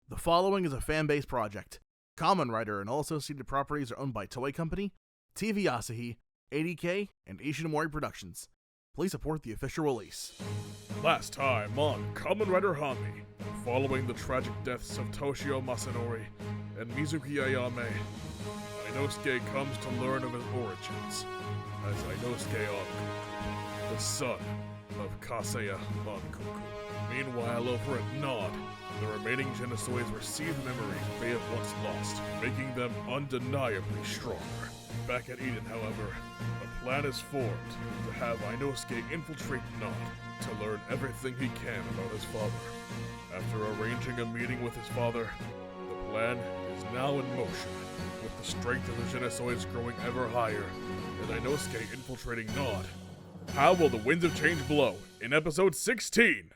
The following is a fan-based project. Kamen Rider and all associated properties are owned by Toei Company, TV Asahi, 80K, and Ishinomori Productions. Please support the official release. Last time on Kamen Rider Hami, following the tragic deaths of Toshio Masanori and Mizuki Ayame, Ainosuke comes to learn of his origins as Ainosuke Ankoku, the son of Kaseya Ankoku. Meanwhile, over at Nod, the remaining Genesoids receive memories they have once lost, making them undeniably stronger. Back at Eden, however, a plan is formed to have Ainosuke infiltrate Nod to learn everything he can about his father. After arranging a meeting with his father, the plan is now in motion, with the strength of the Genesoids growing ever higher, and Ainosuke infiltrating Nod. How will the winds of change blow in episode 16?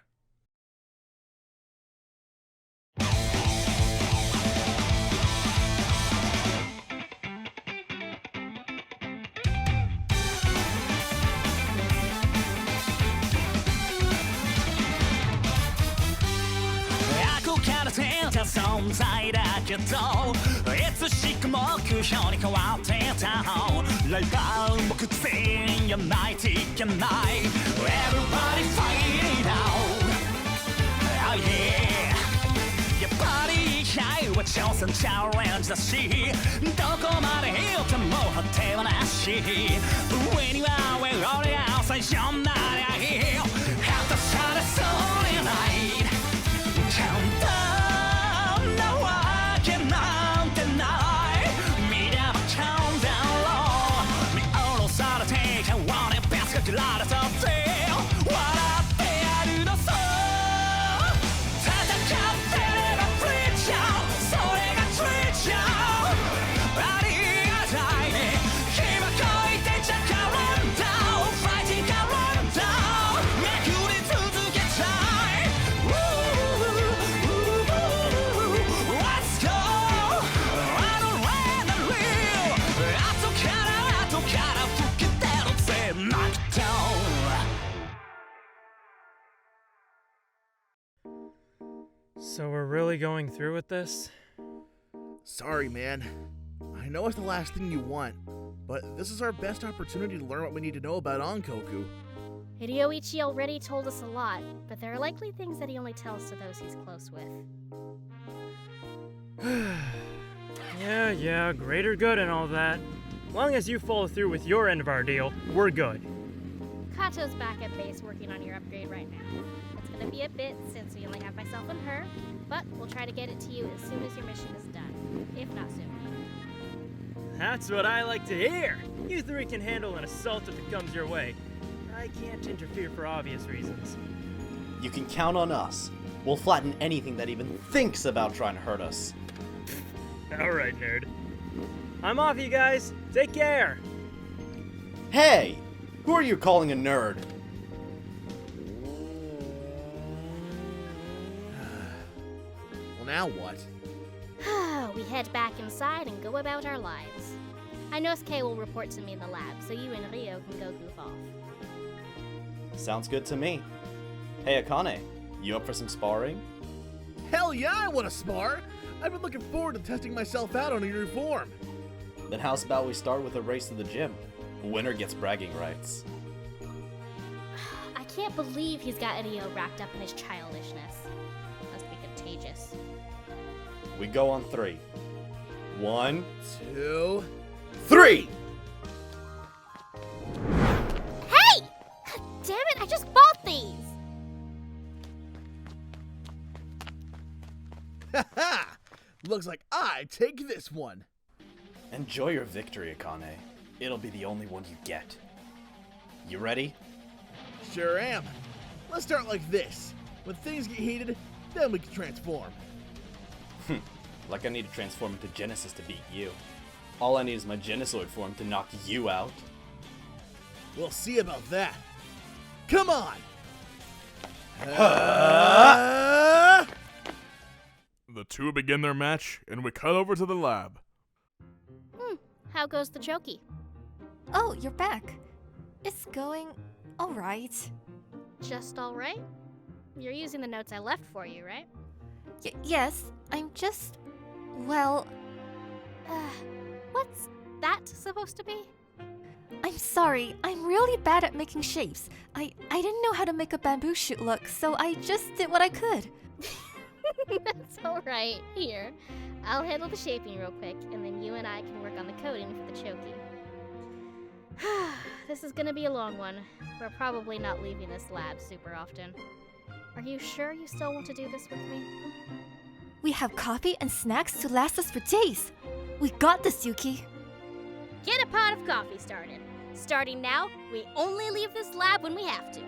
存在だけどいつしか目標に変わってたライバルも苦戦やないといけない Everybody fight it out Oh yeah やっぱり生きがいは挑戦チャレンジだしどこまで行っても果てはなし上には上俺が最初になりゃいい果たされそうにない簡単So we're really going through with this? Sorry, man. I know it's the last thing you want, but this is our best opportunity to learn what we need to know about Ankoku. Ryoichi already told us a lot, but there are likely things that he only tells to those he's close with. Yeah, greater good and all that. As long as you follow through with your end of our deal, we're good. Kato's back at base working on your upgrade right now. It's gonna be a bit since we only have myself and her, but we'll try to get it to you as soon as your mission is done, if not sooner. That's what I like to hear! You three can handle an assault if it comes your way. I can't interfere for obvious reasons. You can count on us. We'll flatten anything that even thinks about trying to hurt us. Alright, nerd. I'm off, you guys. Take care! Hey! Who are you calling a nerd? Well, now what? We head back inside and go about our lives. Ainosuke will report to me in the lab, so you and Ryo can go goof off. Sounds good to me. Hey, Akane, you up for some sparring? Hell yeah, I want to spar! I've been looking forward to testing myself out on a new form. Then how's about we start with a race to the gym? Winner gets bragging rights. I can't believe he's got Ryo wrapped up in his childishness. Must be contagious. We go on 3. 1, 2, 3! Hey! Damn it, I just bought these! Haha! Looks like I take this one. Enjoy your victory, Akane. It'll be the only one you get. You ready? Sure am. Let's start like this. When things get heated, then we can transform. Like I need to transform into Genesis to beat you. All I need is my Genesoid form to knock you out. We'll see about that. Come on! The two begin their match, and we cut over to the lab. How goes the Choki? Oh, you're back. It's going alright. Just alright? You're using the notes I left for you, right? Yes, I'm just... well... What's that supposed to be? I'm sorry, I'm really bad at making shapes. I didn't know how to make a bamboo shoot look, so I just did what I could. That's alright. Here, I'll handle the shaping real quick, and then you and I can work on the coding for the choki. This is gonna be a long one. We're probably not leaving this lab super often. Are you sure you still want to do this with me? We have coffee and snacks to last us for days. We got this, Yuki. Get a pot of coffee started. Starting now, we only leave this lab when we have to.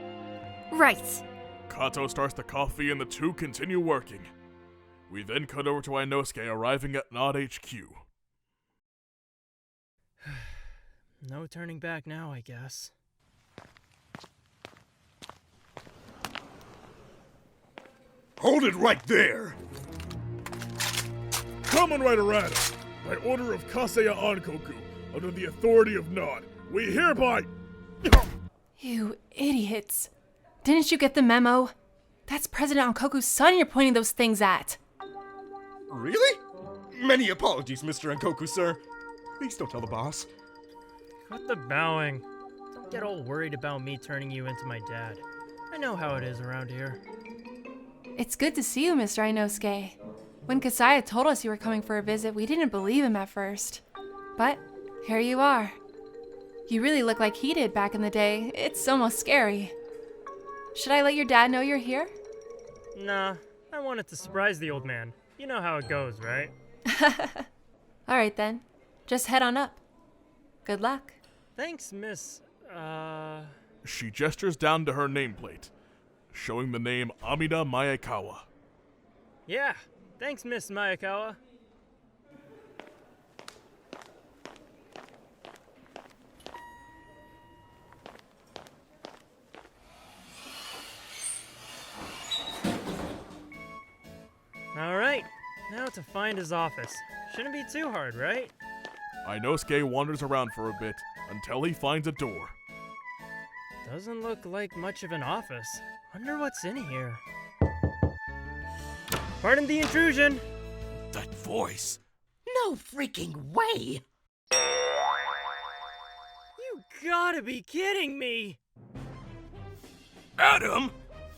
Right. Cato starts the coffee and the two continue working. We then cut over to Ainosuke arriving at Nod HQ. No turning back now, I guess. Hold it right there! Kamen Rider Adam, by order of Kaseya Ankoku, under the authority of Nod, we hereby... You idiots. Didn't you get the memo? That's President Ankoku's son you're pointing those things at. Really? Many apologies, Mr. Ankoku, sir. Please don't tell the boss. Cut the bowing. Don't get all worried about me turning you into my dad. I know how it is around here. It's good to see you, Mr. Ainosuke. When Kaseya told us you were coming for a visit, we didn't believe him at first. But here you are. You really look like he did back in the day. It's almost scary. Should I let your dad know you're here? Nah, I wanted to surprise the old man. You know how it goes, right? Alright then. Just head on up. Good luck. Thanks, Miss... She gestures down to her nameplate, showing the name Amida Maekawa. Yeah, thanks, Miss Maekawa. Alright, now to find his office. Shouldn't be too hard, right? Ainosuke wanders around for a bit until he finds a door. Doesn't look like much of an office. Wonder what's in here. Pardon the intrusion. That voice. No freaking way! You gotta be kidding me! Adam?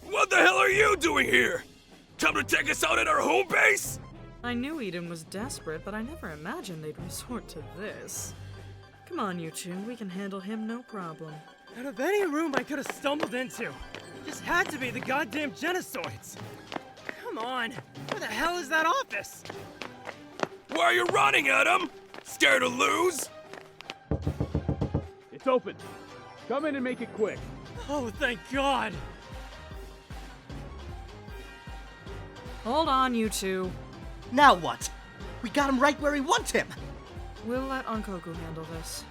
What the hell are you doing here? Come to take us out at our home base? I knew Eden was desperate, but I never imagined they'd resort to this. Come on, you two. We can handle him, no problem. Out of any room I could have stumbled into, just had to be the goddamn Genozoids. Come on, where the hell is that office? Why are you running, Adam? Scared to lose? It's open. Come in and make it quick. Oh, thank God. Hold on, you two. Now what? We got him right where we want him! We'll let Ankoku handle this.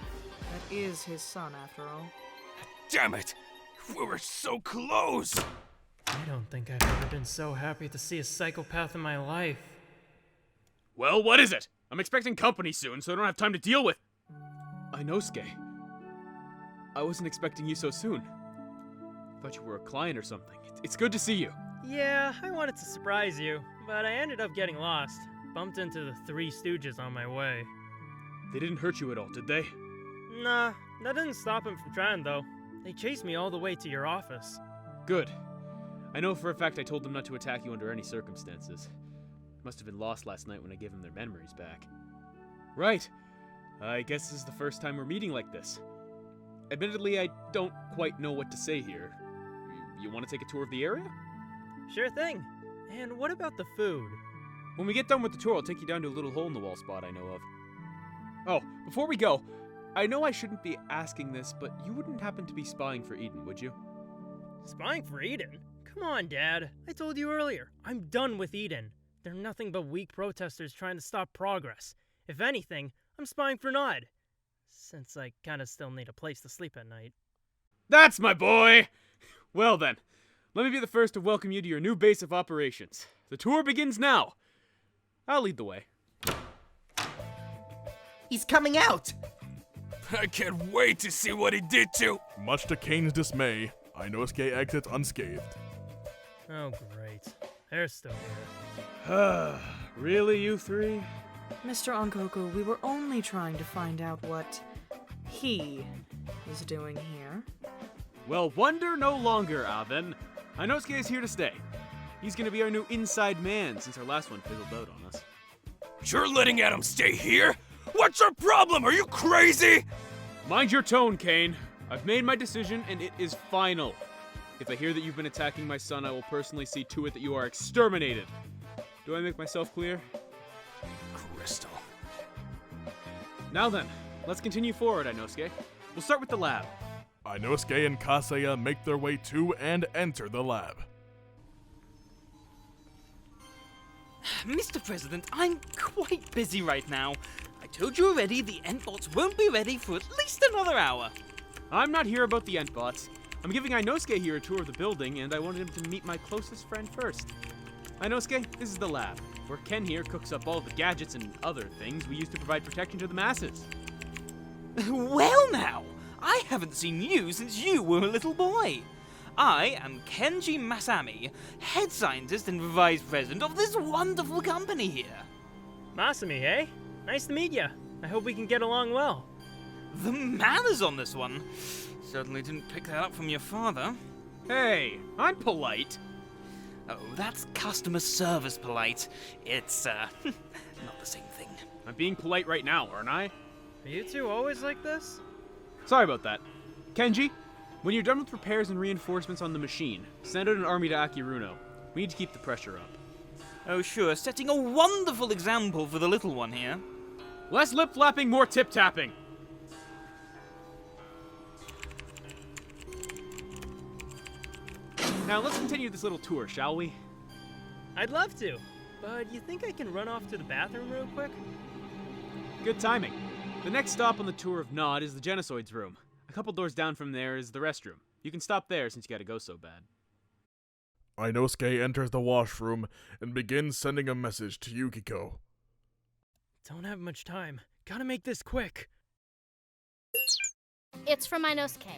That is his son, after all. Damn it! We were so close! I don't think I've ever been so happy to see a psychopath in my life. Well, what is it? I'm expecting company soon, so I don't have time to deal with... Ainosuke. I wasn't expecting you so soon. Thought you were a client or something. It's good to see you. Yeah, I wanted to surprise you, but I ended up getting lost. Bumped into the Three Stooges on my way. They didn't hurt you at all, did they? Nah, that didn't stop them from trying, though. They chased me all the way to your office. Good. I know for a fact I told them not to attack you under any circumstances. Must have been lost last night when I gave them their memories back. Right. I guess this is the first time we're meeting like this. Admittedly, I don't quite know what to say here. You want to take a tour of the area? Sure thing. And what about the food? When we get done with the tour, I'll take you down to a little hole-in-the-wall spot I know of. Oh, before we go, I know I shouldn't be asking this, but you wouldn't happen to be spying for Eden, would you? Spying for Eden? Come on, Dad. I told you earlier, I'm done with Eden. They're nothing but weak protesters trying to stop progress. If anything, I'm spying for Nod. Since I kinda still need a place to sleep at night. That's my boy! Well then, let me be the first to welcome you to your new base of operations. The tour begins now. I'll lead the way. He's coming out! I can't wait to see what he did to... Much to Cain's dismay, Ainosuke exits unscathed. Oh, great. They're still here. Really, you three? Mr. Ankoku, we were only trying to find out what he is doing here. Well, wonder no longer, Aven. Ainosuke is here to stay. He's gonna be our new inside man since our last one fizzled out on us. You're letting Adam stay here? What's your problem? Are you crazy? Mind your tone, Cain. I've made my decision and it is final. If I hear that you've been attacking my son, I will personally see to it that you are exterminated. Do I make myself clear? Crystal. Now then, let's continue forward, Ainosuke. We'll start with the lab. Ainosuke and Kaseya make their way to and enter the lab. Mr. President, I'm quite busy right now. I told you already the Entbots won't be ready for at least another hour. I'm not here about the Entbots. I'm giving Ainosuke here a tour of the building, and I wanted him to meet my closest friend first. Ainosuke, this is the lab, where Ken here cooks up all the gadgets and other things we use to provide protection to the masses. Well now, I haven't seen you since you were a little boy. I am Kenji Masami, head scientist and vice president of this wonderful company here. Masami, hey? Nice to meet ya. I hope we can get along well. The manners on this one. Certainly didn't pick that up from your father. Hey, I'm polite. Oh, that's customer service polite. It's, not the same thing. I'm being polite right now, aren't I? Are you two always like this? Sorry about that. Kenji, when you're done with repairs and reinforcements on the machine, send out an army to Akiruno. We need to keep the pressure up. Oh sure, setting a wonderful example for the little one here. Less lip-flapping, more tip-tapping. Now let's continue this little tour, shall we? I'd love to, but you think I can run off to the bathroom real quick? Good timing. The next stop on the tour of Nod is the Genocide's room. A couple doors down from there is the restroom. You can stop there since you gotta go so bad. Ainosuke enters the washroom and begins sending a message to Yukiko. Don't have much time. Gotta make this quick. It's from Ainosuke.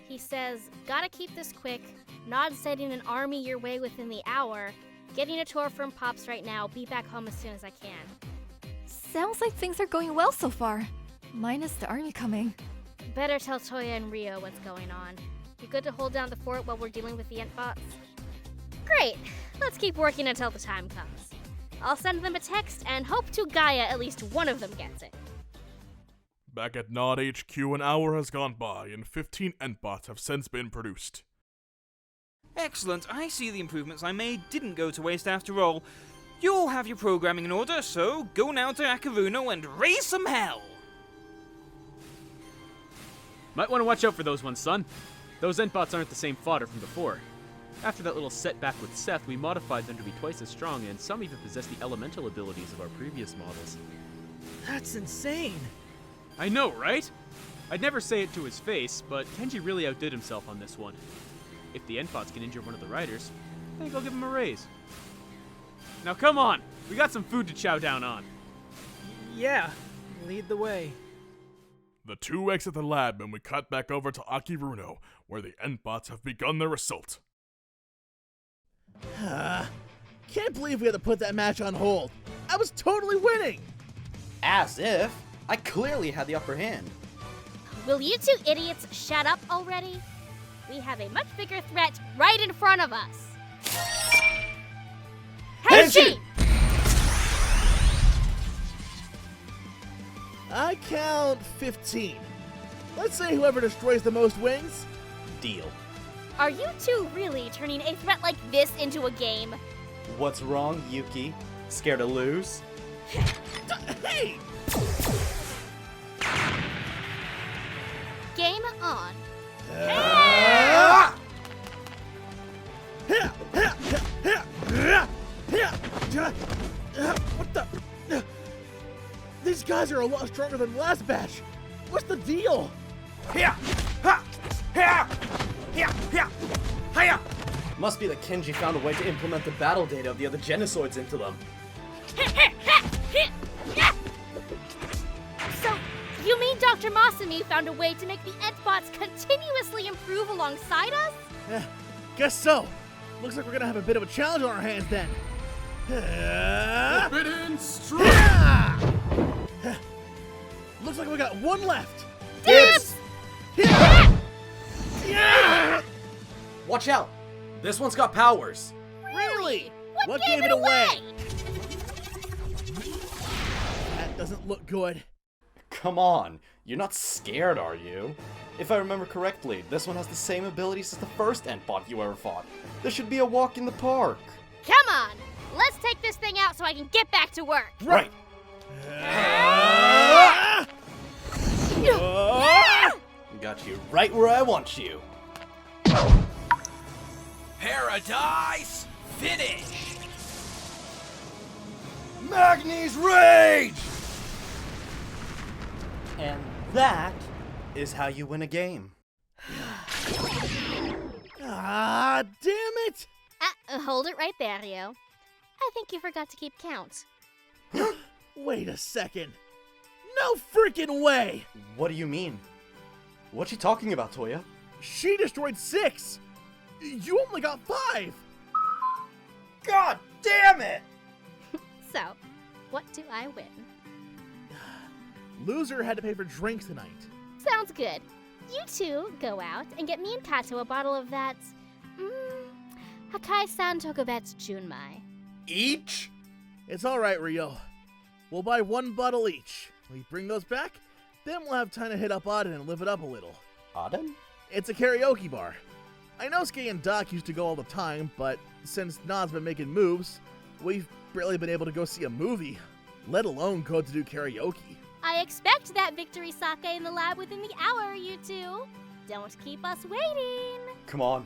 He says, gotta keep this quick. Not sending an army your way within the hour. Getting a tour from Pops right now. Be back home as soon as I can. Sounds like things are going well so far. Minus the army coming. Better tell Touya and Ryo what's going on. You good to hold down the fort while we're dealing with the Entbots? Great! Let's keep working until the time comes. I'll send them a text and hope to Gaia at least one of them gets it. Back at Nod HQ, an hour has gone by and 15 Entbots have since been produced. Excellent, I see the improvements I made didn't go to waste after all. You all have your programming in order, so go now to Akiruno and raise some hell! Might want to watch out for those ones, son. Those Entbots aren't the same fodder from before. After that little setback with Seth, we modified them to be twice as strong, and some even possess the elemental abilities of our previous models. That's insane! I know, right? I'd never say it to his face, but Kenji really outdid himself on this one. If the Entbots can injure one of the riders, I think I'll give him a raise. Now come on! We got some food to chow down on. Yeah, lead the way. The two exit the lab and we cut back over to Akiruno, where the Entbots have begun their assault. Can't believe we had to put that match on hold. I was totally winning! As if. I clearly had the upper hand. Will you two idiots shut up already? We have a much bigger threat right in front of us. Henshin! I count 15. Let's say whoever destroys the most wins. Deal. Are you two really turning a threat like this into a game? What's wrong, Yuki? Scared to lose? Hey! Game on. What the? These guys are a lot stronger than last batch. What's the deal? Must be that Kenji found a way to implement the battle data of the other Genocides into them. So, you mean Dr. Masami found a way to make the Entbots continuously improve alongside us? Guess so. Looks like we're gonna have a bit of a challenge on our hands then. Forbidden strike! Looks like we got one left. Dibs! Yeah! Watch out! This one's got powers. Really? What gave it away? That doesn't look good. Come on, you're not scared, are you? If I remember correctly, this one has the same abilities as the first Entbot you ever fought. This should be a walk in the park. Come on! Let's take this thing out so I can get back to work. Right. Got you right where I want you. Paradise finish! Magni's Rage! And that is how you win a game. Ah, damn it! Hold it right there, Ryo. I think you forgot to keep count. Wait a second. No freaking way! What do you mean? What you talking about, Touya? She destroyed 6! You only got 5! God damn it! So, what do I win? Loser had to pay for drinks tonight. Sounds good. You two go out and get me and Kato a bottle of that, Hakai-san Tokubetsu Junmai. Each? It's alright, Ryo. We'll buy 1 bottle each. We bring those back, then we'll have time to hit up Aden and live it up a little. Aden? It's a karaoke bar. Inosuke and Doc used to go all the time, but since Na's been making moves, we've barely been able to go see a movie, let alone go to do karaoke. I expect that victory sake in the lab within the hour, you two. Don't keep us waiting. Come on.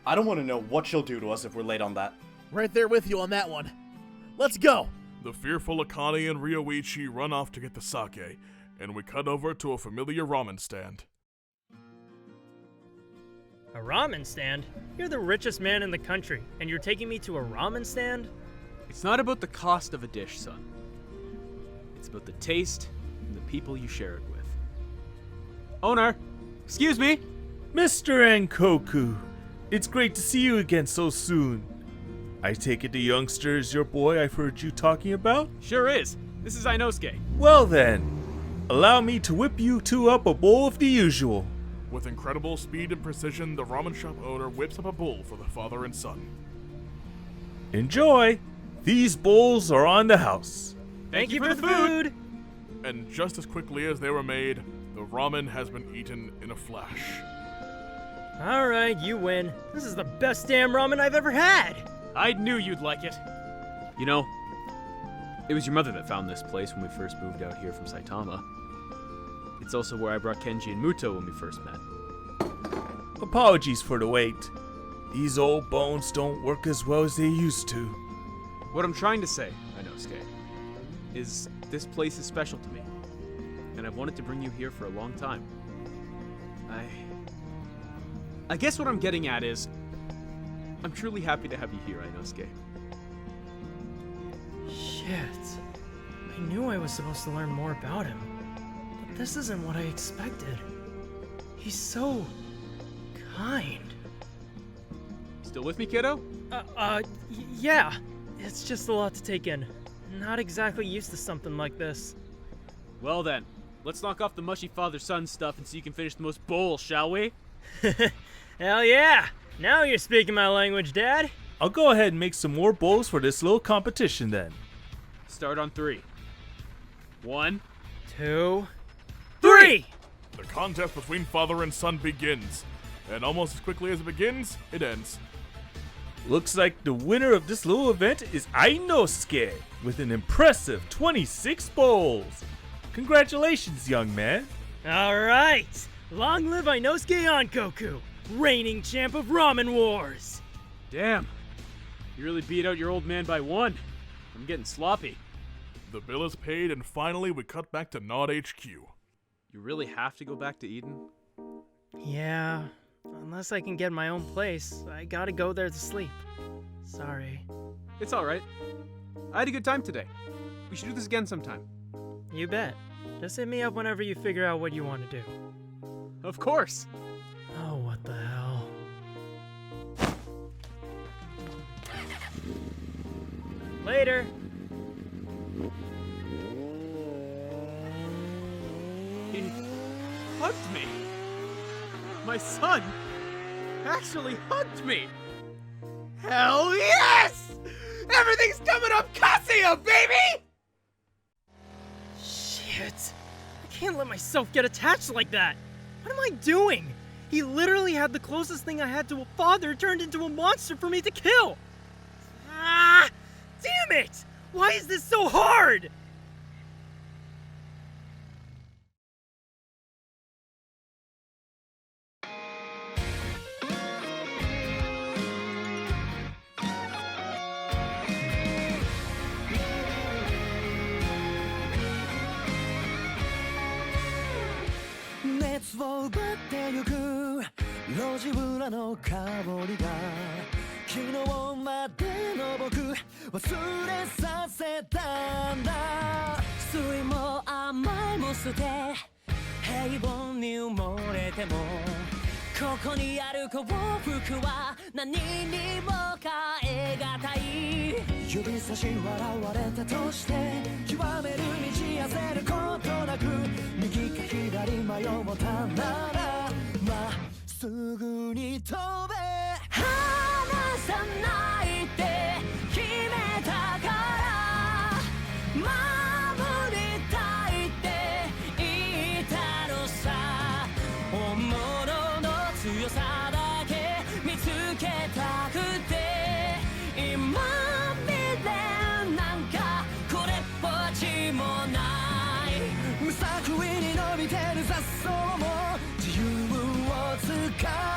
I don't want to know what she'll do to us if we're late on that. Right there with you on that one. Let's go! The fearful Akane and Ryoichi run off to get the sake, and we cut over to a familiar ramen stand. A ramen stand? You're the richest man in the country, and you're taking me to a ramen stand? It's not about the cost of a dish, son. It's about the taste and the people you share it with. Owner, excuse me? Mr. Ankoku, it's great to see you again so soon. I take it the youngster is your boy I've heard you talking about? Sure is. This is Inosuke. Well then, allow me to whip you two up a bowl of the usual. With incredible speed and precision, the ramen shop owner whips up a bowl for the father and son. Enjoy! These bowls are on the house. Thank you for the food! And just as quickly as they were made, the ramen has been eaten in a flash. Alright, you win. This is the best damn ramen I've ever had! I knew you'd like it. You know, it was your mother that found this place when we first moved out here from Saitama. It's also where I brought Kenji and Muto when we first met. Apologies for the wait. These old bones don't work as well as they used to. What I'm trying to say, Inosuke, is this place is special to me, and I've wanted to bring you here for a long time. I guess what I'm getting at is, I'm truly happy to have you here, Inosuke. Shit. I knew I was supposed to learn more about him, but this isn't what I expected. He's so kind. Still with me, kiddo? Yeah. It's just a lot to take in. Not exactly used to something like this. Well then, let's knock off the mushy father-son stuff and so you can finish the most bowl, shall we? Hell yeah! Now you're speaking my language, Dad. I'll go ahead and make some more bowls for this little competition then. Start on 3. 1, 2, 3! The contest between father and son begins, and almost as quickly as it begins, it ends. Looks like the winner of this little event is Ainosuke with an impressive 26 bowls. Congratulations, young man. Alright! Long live Ainosuke Ankoku, reigning champ of Ramen Wars! Damn. You really beat out your old man by 1. I'm getting sloppy. The bill is paid, and finally we cut back to Nod HQ. You really have to go back to Eden? Yeah, unless I can get my own place, I gotta go there to sleep. Sorry. It's alright. I had a good time today. We should do this again sometime. You bet. Just hit me up whenever you figure out what you want to do. Of course! Oh, what the hell. Later. He hugged me. My son actually hugged me. Hell yes! Everything's coming up Kaseya, baby! Shit. I can't let myself get attached like that. What am I doing? He literally had the closest thing I had to a father turned into a monster for me to kill. Ah! Damn it! Why is this so hard?熱を奪ってゆく路地裏の香りが昨日までの僕忘れさせたんだ酸いも甘いも捨て平凡に埋もれてもここにある幸福は何にも変えがたい指差し笑われたとして極める道焦ることなく右か左迷うもたならまっすぐに飛べ離さないって決めたから守りたいって言ったのさ本物の強さだけ見つけたくて今未練なんかこれっぽっちもない無作為に伸びてる雑草も自由をつか